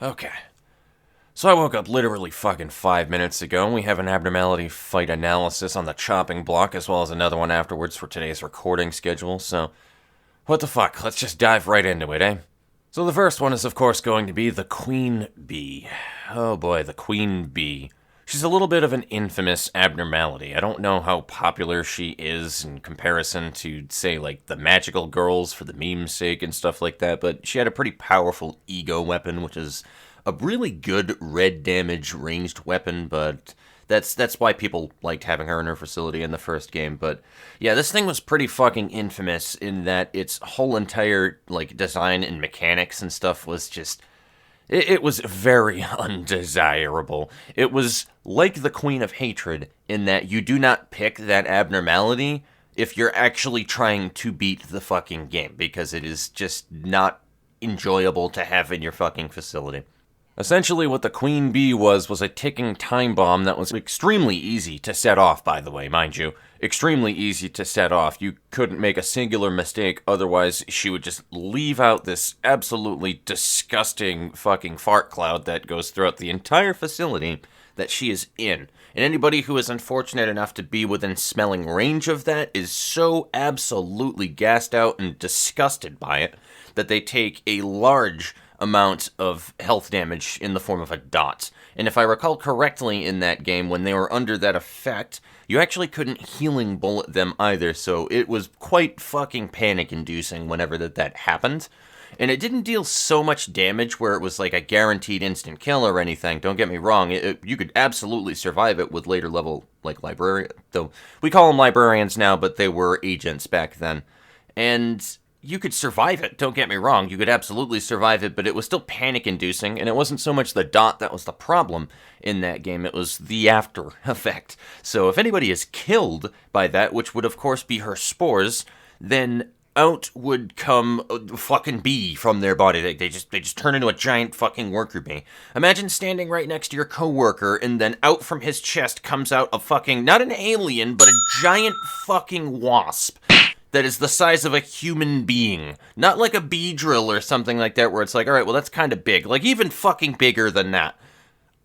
Okay. So I woke up literally fucking 5 minutes ago, and we have an abnormality fight analysis on the chopping block, as well as another one afterwards for today's recording schedule, so what the fuck, let's just dive right into it, eh? So the first one is of course going to be the Queen Bee. Oh boy, the Queen Bee. She's a little bit of an infamous abnormality. I don't know how popular she is in comparison to, say, like the magical girls for the meme's sake and stuff like that, but she had a pretty powerful ego weapon, which is a really good red damage ranged weapon, but that's why people liked having her in her facility in the first game. But yeah, this thing was pretty fucking infamous in that its whole entire like design and mechanics and stuff was just it was very undesirable. It was like the Queen of Hatred in that you do not pick that abnormality if you're actually trying to beat the fucking game, because it is just not enjoyable to have in your fucking facility. Essentially, what the Queen Bee was a ticking time bomb that was extremely easy to set off, by the way, mind you. Extremely easy to set off. You couldn't make a singular mistake, otherwise she would just leave out this absolutely disgusting fucking fart cloud that goes throughout the entire facility that she is in. And anybody who is unfortunate enough to be within smelling range of that is so absolutely gassed out and disgusted by it that they take a large amount of health damage in the form of a dot. And if I recall correctly in that game, when they were under that effect, you actually couldn't healing bullet them either, so it was quite fucking panic-inducing whenever that happened. And it didn't deal so much damage where it was like a guaranteed instant kill or anything, don't get me wrong, you could absolutely survive it with later level, like, librarian, though we call them librarians now, but they were agents back then. And you could survive it, don't get me wrong, you could absolutely survive it, but it was still panic-inducing, and it wasn't so much the dot that was the problem in that game, it was the after effect. So if anybody is killed by that, which would of course be her spores, then out would come a fucking bee from their body. They just turn into a giant fucking worker bee. Imagine standing right next to your coworker, and then out from his chest comes out a fucking, not an alien, but a giant fucking wasp that is the size of a human being. Not like a bee drill or something like that where it's like, alright, well that's kind of big. Like even fucking bigger than that.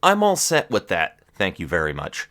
I'm all set with that. Thank you very much.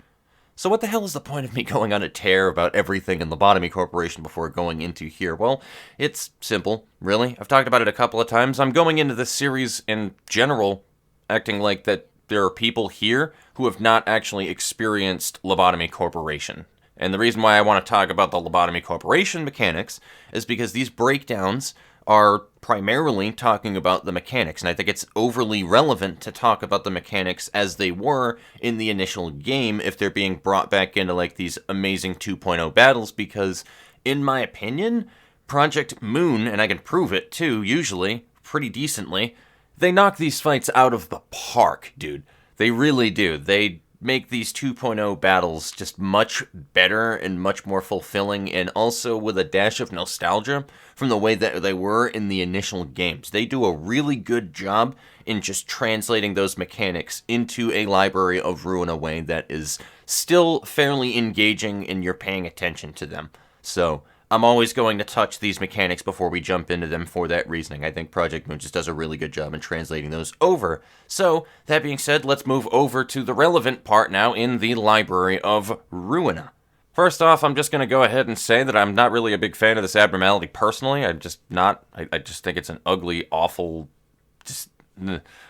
So what the hell is the point of me going on a tear about everything in Lobotomy Corporation before going into here? Well, it's simple, really. I've talked about it a couple of times. I'm going into this series in general acting like that there are people here who have not actually experienced Lobotomy Corporation. And the reason why I want to talk about the Lobotomy Corporation mechanics is because these breakdowns are primarily talking about the mechanics, and I think it's overly relevant to talk about the mechanics as they were in the initial game if they're being brought back into like these amazing 2.0 battles, because in my opinion, Project Moon, and I can prove it too, usually, pretty decently, they knock these fights out of the park, dude. They really do. They make these 2.0 battles just much better and much more fulfilling, and also with a dash of nostalgia from the way that they were in the initial games. They do a really good job in just translating those mechanics into a library of Ruina way that is still fairly engaging and you're paying attention to them. So I'm always going to touch these mechanics before we jump into them for that reasoning. I think Project Moon just does a really good job in translating those over. So, that being said, let's move over to the relevant part now in the Library of Ruina. First off, I'm just going to go ahead and say that I'm not really a big fan of this abnormality personally. I'm just not. I just think it's an ugly, awful, just...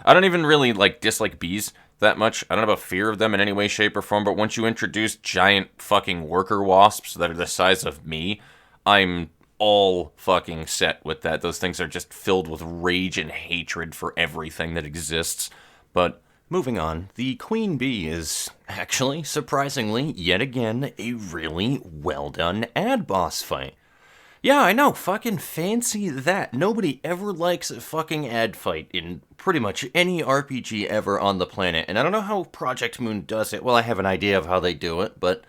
I don't even really, dislike bees that much. I don't have a fear of them in any way, shape, or form, but once you introduce giant fucking worker wasps that are the size of me, I'm all fucking set with that. Those things are just filled with rage and hatred for everything that exists. But moving on, the Queen Bee is actually, surprisingly, yet again, a really well done ad boss fight. Yeah, I know, fucking fancy that. Nobody ever likes a fucking ad fight in pretty much any RPG ever on the planet. And I don't know how Project Moon does it. Well, I have an idea of how they do it, but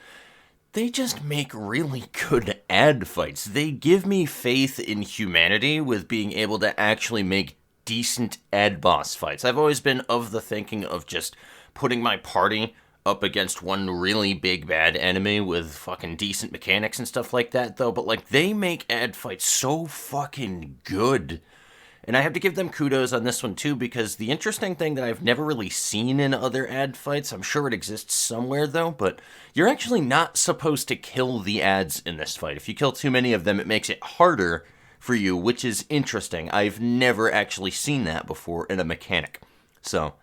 they just make really good ad fights. They give me faith in humanity with being able to actually make decent ad boss fights. I've always been of the thinking of just putting my party up against one really big bad enemy with fucking decent mechanics and stuff like that, though. But, they make ad fights so fucking good. And I have to give them kudos on this one too, because the interesting thing that I've never really seen in other ad fights, I'm sure it exists somewhere though, but you're actually not supposed to kill the ads in this fight. If you kill too many of them, it makes it harder for you, which is interesting. I've never actually seen that before in a mechanic. So,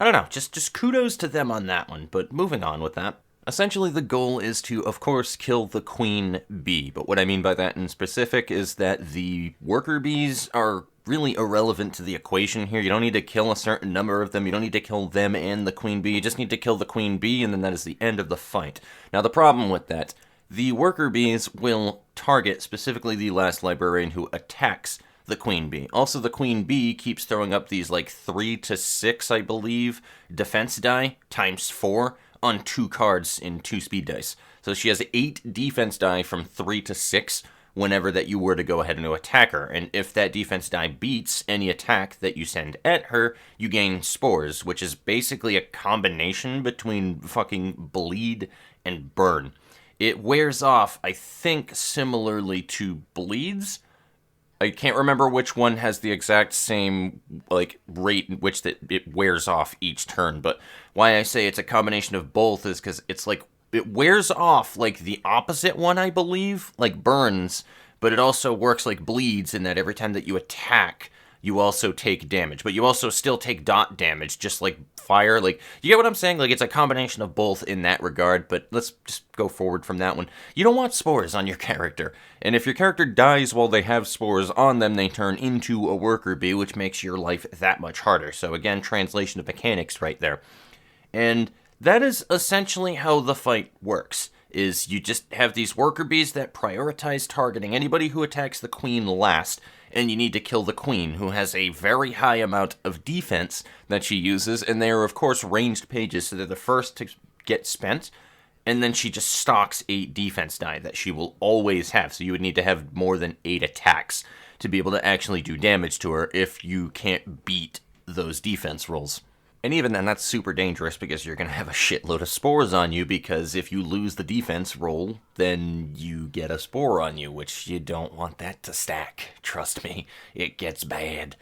I don't know, just kudos to them on that one, but moving on with that. Essentially, the goal is to, of course, kill the queen bee, but what I mean by that in specific is that the worker bees are really irrelevant to the equation here. You don't need to kill a certain number of them, you don't need to kill them and the queen bee, you just need to kill the queen bee, and then that is the end of the fight. Now, the problem with that, the worker bees will target specifically the last librarian who attacks the queen bee. Also, the queen bee keeps throwing up these, 3 to 6, I believe, defense die, times 4, on 2 cards in 2 speed dice. So she has 8 defense die from 3 to 6 whenever that you were to go ahead and attack her. And if that defense die beats any attack that you send at her, you gain spores, which is basically a combination between fucking bleed and burn. It wears off, I think, similarly to bleeds. I can't remember which one has the exact same, rate in which that it wears off each turn, but why I say it's a combination of both is because it's it wears off like the opposite one, I believe, like burns, but it also works like bleeds in that every time that you attack, you also take damage, but you also still take dot damage, just like fire. You get what I'm saying? It's a combination of both in that regard, but let's just go forward from that one. You don't want spores on your character, and if your character dies while they have spores on them, they turn into a worker bee, which makes your life that much harder. So again, translation of mechanics right there. And that is essentially how the fight works. Is you just have these worker bees that prioritize targeting anybody who attacks the queen last, and you need to kill the queen, who has a very high amount of defense that she uses, and they are, of course, ranged pages, so they're the first to get spent, and then she just stocks 8 defense die that she will always have, so you would need to have more than 8 attacks to be able to actually do damage to her if you can't beat those defense rolls. And even then, that's super dangerous because you're going to have a shitload of spores on you, because if you lose the defense roll, then you get a spore on you, which you don't want that to stack. Trust me, it gets bad.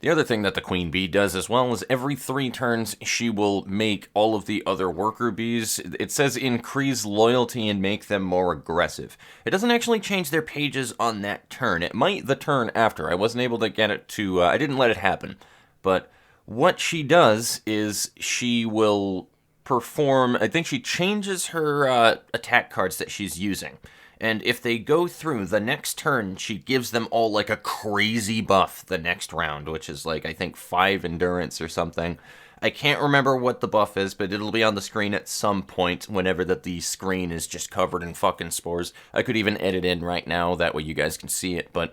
The other thing that the queen bee does as well is every 3 turns, she will make all of the other worker bees, it says increase loyalty and make them more aggressive. It doesn't actually change their pages on that turn. It might the turn after. I wasn't able to get it to, I didn't let it happen, but what she does is she will perform, I think she changes her attack cards that she's using. And if they go through the next turn, she gives them all a crazy buff the next round, which is I think 5 endurance or something. I can't remember what the buff is, but it'll be on the screen at some point whenever that the screen is just covered in fucking spores. I could even edit in right now, that way you guys can see it, but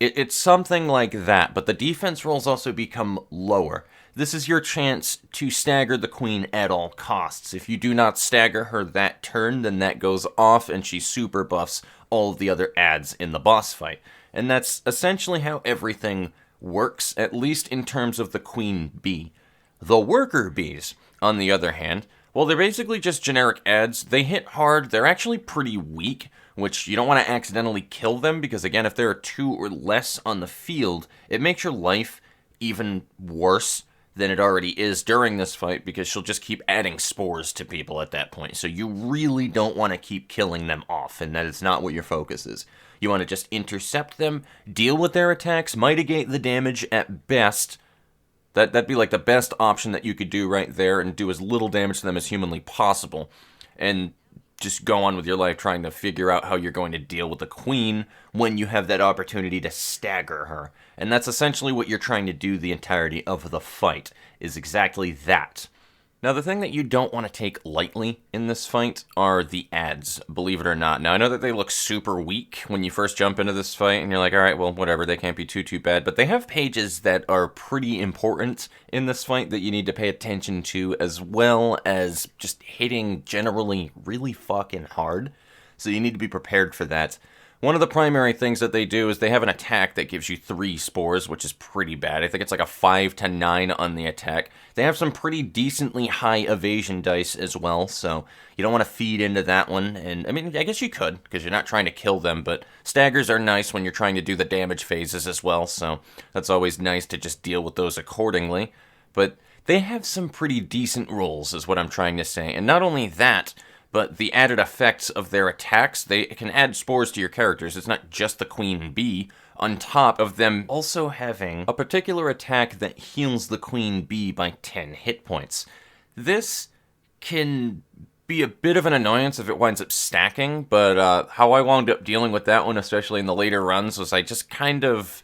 it's something like that, but the defense rolls also become lower. This is your chance to stagger the queen at all costs. If you do not stagger her that turn, then that goes off and she super buffs all of the other ads in the boss fight. And that's essentially how everything works, at least in terms of the queen bee. The worker bees, on the other hand, well, they're basically just generic ads. They hit hard, they're actually pretty weak, which you don't want to accidentally kill them, because again, if there are 2 or less on the field, it makes your life even worse than it already is during this fight, because she'll just keep adding spores to people at that point. So you really don't want to keep killing them off, and that is not what your focus is. You want to just intercept them, deal with their attacks, mitigate the damage at best. That'd be the best option that you could do right there, and do as little damage to them as humanly possible. And just go on with your life trying to figure out how you're going to deal with the queen when you have that opportunity to stagger her. And that's essentially what you're trying to do the entirety of the fight, is exactly that. Now, the thing that you don't want to take lightly in this fight are the ads, believe it or not. Now, I know that they look super weak when you first jump into this fight, and you're like, alright, well, whatever, they can't be too bad, but they have pages that are pretty important in this fight that you need to pay attention to, as well as just hitting generally really fucking hard, so you need to be prepared for that. One of the primary things that they do is they have an attack that gives you 3 spores, which is pretty bad. I think it's like a 5 to 9 on the attack. They have some pretty decently high evasion dice as well, so you don't want to feed into that one. And I mean, I guess you could, because you're not trying to kill them, but staggers are nice when you're trying to do the damage phases as well, so that's always nice to just deal with those accordingly. But they have some pretty decent rolls, is what I'm trying to say. And not only that, but the added effects of their attacks, they can add spores to your characters. It's not just the queen bee, on top of them also having a particular attack that heals the queen bee by 10 hit points. This can be a bit of an annoyance if it winds up stacking, but how I wound up dealing with that one, especially in the later runs, was I just kind of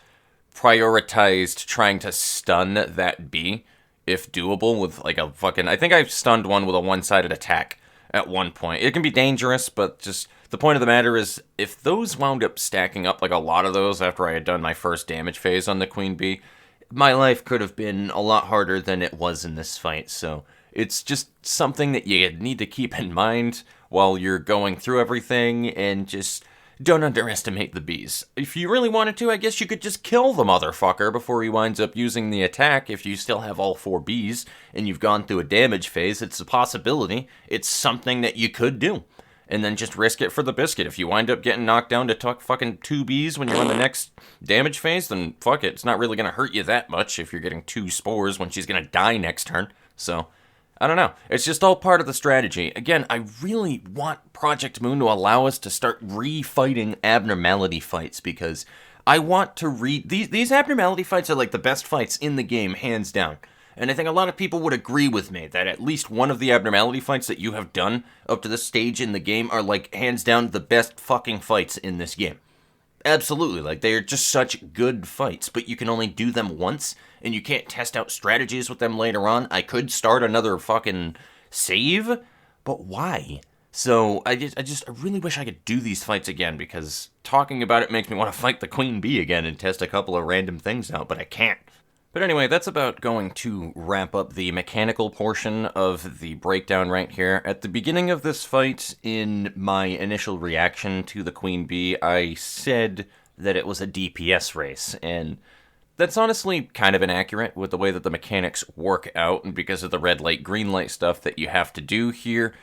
prioritized trying to stun that bee, if doable, with like a fucking... I think I stunned one with a one-sided attack at one point. It can be dangerous, but just the point of the matter is, if those wound up stacking up, like a lot of those after I had done my first damage phase on the queen bee, my life could have been a lot harder than it was in this fight, so it's just something that you need to keep in mind while you're going through everything, and just don't underestimate the bees. If you really wanted to, I guess you could just kill the motherfucker before he winds up using the attack if you still have all 4 bees and you've gone through a damage phase. It's a possibility. It's something that you could do. And then just risk it for the biscuit. If you wind up getting knocked down to fucking 2 bees when you're on the next damage phase, then fuck it. It's not really going to hurt you that much if you're getting 2 spores when she's going to die next turn. So, I don't know. It's just all part of the strategy. Again, I really want Project Moon to allow us to start re-fighting abnormality fights, because I want to these abnormality fights are like the best fights in the game, hands down. And I think a lot of people would agree with me that at least one of the abnormality fights that you have done up to this stage in the game are like hands down the best fucking fights in this game. Absolutely, like they are just such good fights, but you can only do them once, and you can't test out strategies with them later on. I could start another fucking save, but why? So I really wish I could do these fights again, because talking about it makes me want to fight the queen bee again and test a couple of random things out, but I can't. But anyway, that's about going to wrap up the mechanical portion of the breakdown right here. At the beginning of this fight, in my initial reaction to the queen bee, I said that it was a DPS race, and that's honestly kind of inaccurate with the way that the mechanics work out, and because of the red light, green light stuff that you have to do here,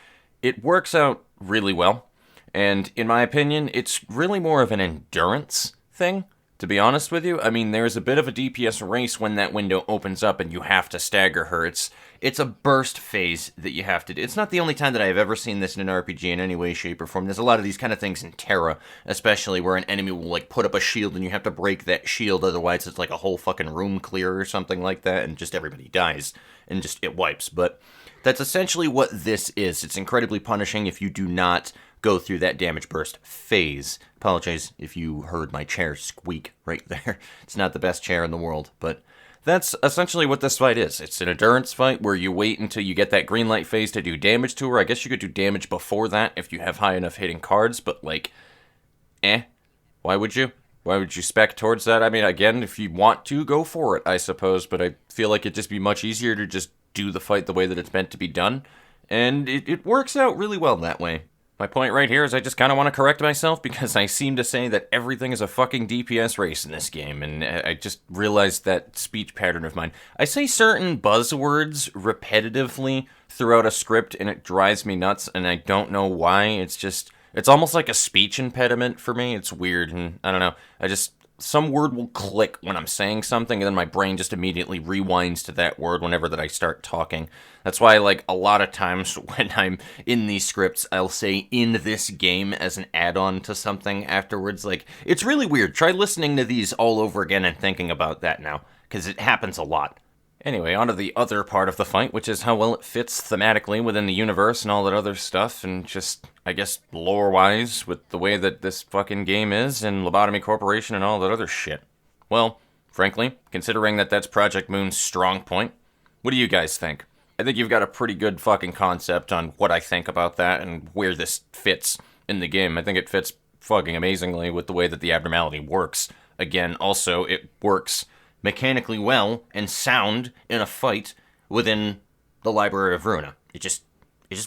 it works out really well. And in my opinion, it's really more of an endurance thing. To be honest with you, I mean, there's a bit of a DPS race when that window opens up and you have to stagger her. It's a burst phase that you have to do. It's not the only time that I've ever seen this in an RPG in any way, shape, or form. There's a lot of these kind of things in Terra, especially where an enemy will, like, put up a shield and you have to break that shield, otherwise it's like a whole fucking room clear or something like that, and just everybody dies, and just it wipes. But that's essentially what this is. It's incredibly punishing if you do not go through that damage burst phase. Apologize if you heard my chair squeak right there. It's not the best chair in the world, but that's essentially what this fight is. It's an endurance fight where you wait until you get that green light phase to do damage to her. I guess you could do damage before that if you have high enough hitting cards, but like, why would you? Why would you spec towards that? I mean, again, if you want to, go for it, I suppose, but I feel like it'd just be much easier to just do the fight the way that it's meant to be done, and it works out really well that way. My point right here is I just kind of want to correct myself, because I seem to say that everything is a fucking DPS race in this game, and I just realized that speech pattern of mine. I say certain buzzwords repetitively throughout a script, and it drives me nuts, and I don't know why. It's almost like a speech impediment for me. It's weird, and I don't know. Some word will click when I'm saying something, and then my brain just immediately rewinds to that word whenever that I start talking. That's why, like, a lot of times when I'm in these scripts, I'll say "in this game" as an add-on to something afterwards. Like, it's really weird. Try listening to these all over again and thinking about that now, because it happens a lot. Anyway, on to the other part of the fight, which is how well it fits thematically within the universe and all that other stuff, and just, I guess, lore-wise, with the way that this fucking game is, and Lobotomy Corporation and all that other shit. Well, frankly, considering that that's Project Moon's strong point, what do you guys think? I think you've got a pretty good fucking concept on what I think about that and where this fits in the game. I think it fits fucking amazingly with the way that the abnormality works. Again, also, it works mechanically well and sound in a fight within the Library of Ruina. It just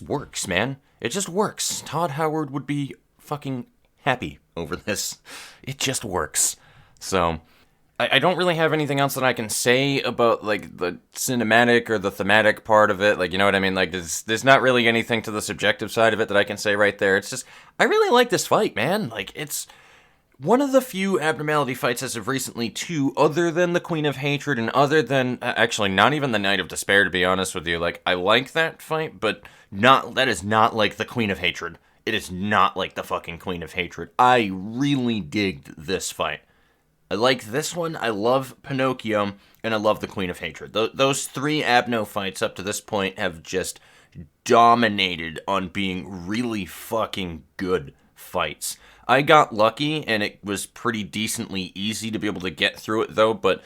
works, man. It just works. Todd Howard would be fucking happy over this. It just works. So, I don't really have anything else that I can say about, like, the cinematic or the thematic part of it. Like, you know what I mean? Like, there's not really anything to the subjective side of it that I can say right there. It's just, I really like this fight, man. Like, it's one of the few Abnormality fights as of recently, too, other than the Queen of Hatred and other than, actually, not even the Knight of Despair, to be honest with you. Like, I like that fight, but that is not like the Queen of Hatred. It is not like the fucking Queen of Hatred. I really digged this fight. I like this one, I love Pinocchio, and I love the Queen of Hatred. Those three Abno fights up to this point have just dominated on being really fucking good fights. I got lucky, and it was pretty decently easy to be able to get through it, though, but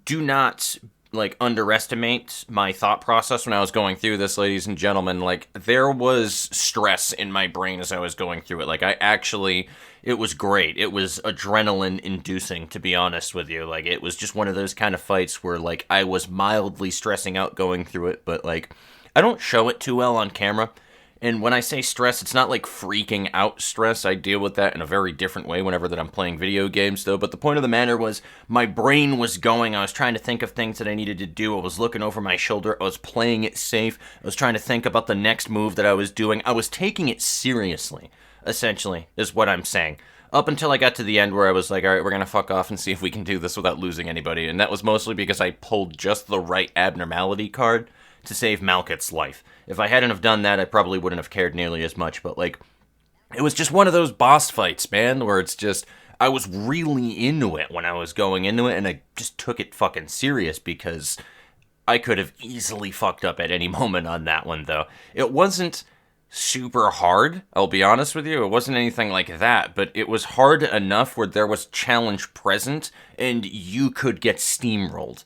do not, like, underestimate my thought process when I was going through this, ladies and gentlemen. Like, there was stress in my brain as I was going through it. Like, it was great. It was adrenaline-inducing, to be honest with you. Like, it was just one of those kind of fights where, like, I was mildly stressing out going through it, but, like, I don't show it too well on camera. And when I say stress, it's not like freaking out stress. I deal with that in a very different way whenever that I'm playing video games, though. But the point of the matter was, my brain was going. I was trying to think of things that I needed to do. I was looking over my shoulder. I was playing it safe. I was trying to think about the next move that I was doing. I was taking it seriously, essentially, is what I'm saying. Up until I got to the end where I was like, all right, we're going to fuck off and see if we can do this without losing anybody. And that was mostly because I pulled just the right Abnormality card to save Malkit's life. If I hadn't have done that, I probably wouldn't have cared nearly as much, but, like, it was just one of those boss fights, man, where it's just, I was really into it when I was going into it, and I just took it fucking serious because I could have easily fucked up at any moment on that one, though. It wasn't super hard, I'll be honest with you. It wasn't anything like that, but it was hard enough where there was challenge present, and you could get steamrolled.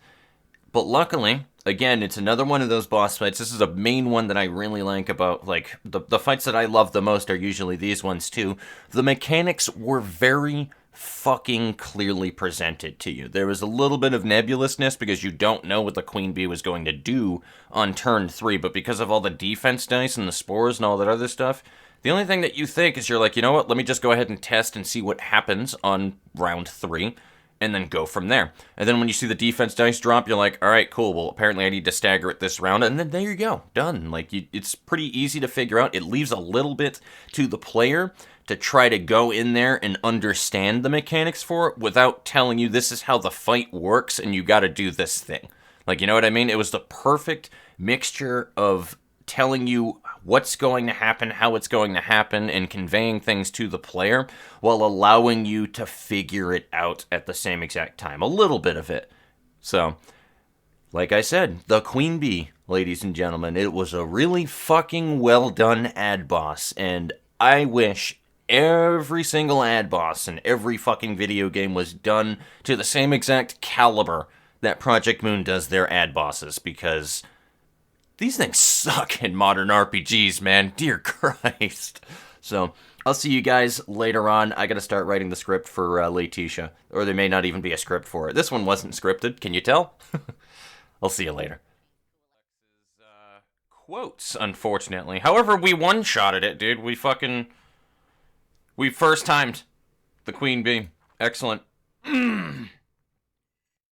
But luckily, again, it's another one of those boss fights. This is a main one that I really like about, like, the fights that I love the most are usually these ones, too. The mechanics were very fucking clearly presented to you. There was a little bit of nebulousness because you don't know what the Queen Bee was going to do on turn 3, but because of all the defense dice and the spores and all that other stuff, the only thing that you think is you're like, you know what, let me just go ahead and test and see what happens on round 3. And then go from there. And then when you see the defense dice drop, you're like, all right, cool. Well, apparently I need to stagger it this round. And then there you go. Done. Like, it's pretty easy to figure out. It leaves a little bit to the player to try to go in there and understand the mechanics for it without telling you this is how the fight works and you got to do this thing. Like, you know what I mean? It was the perfect mixture of telling you what's going to happen, how it's going to happen, and conveying things to the player while allowing you to figure it out at the same exact time. A little bit of it. So, like I said, the Queen Bee, ladies and gentlemen, it was a really fucking well done ad boss, and I wish every single ad boss in every fucking video game was done to the same exact caliber that Project Moon does their ad bosses, because these things suck in modern RPGs, man. Dear Christ. So, I'll see you guys later on. I gotta start writing the script for Letitia. Or there may not even be a script for it. This one wasn't scripted. Can you tell? I'll see you later. Quotes, unfortunately. However, we one-shotted it, dude. We first-timed the Queen Bee. Excellent.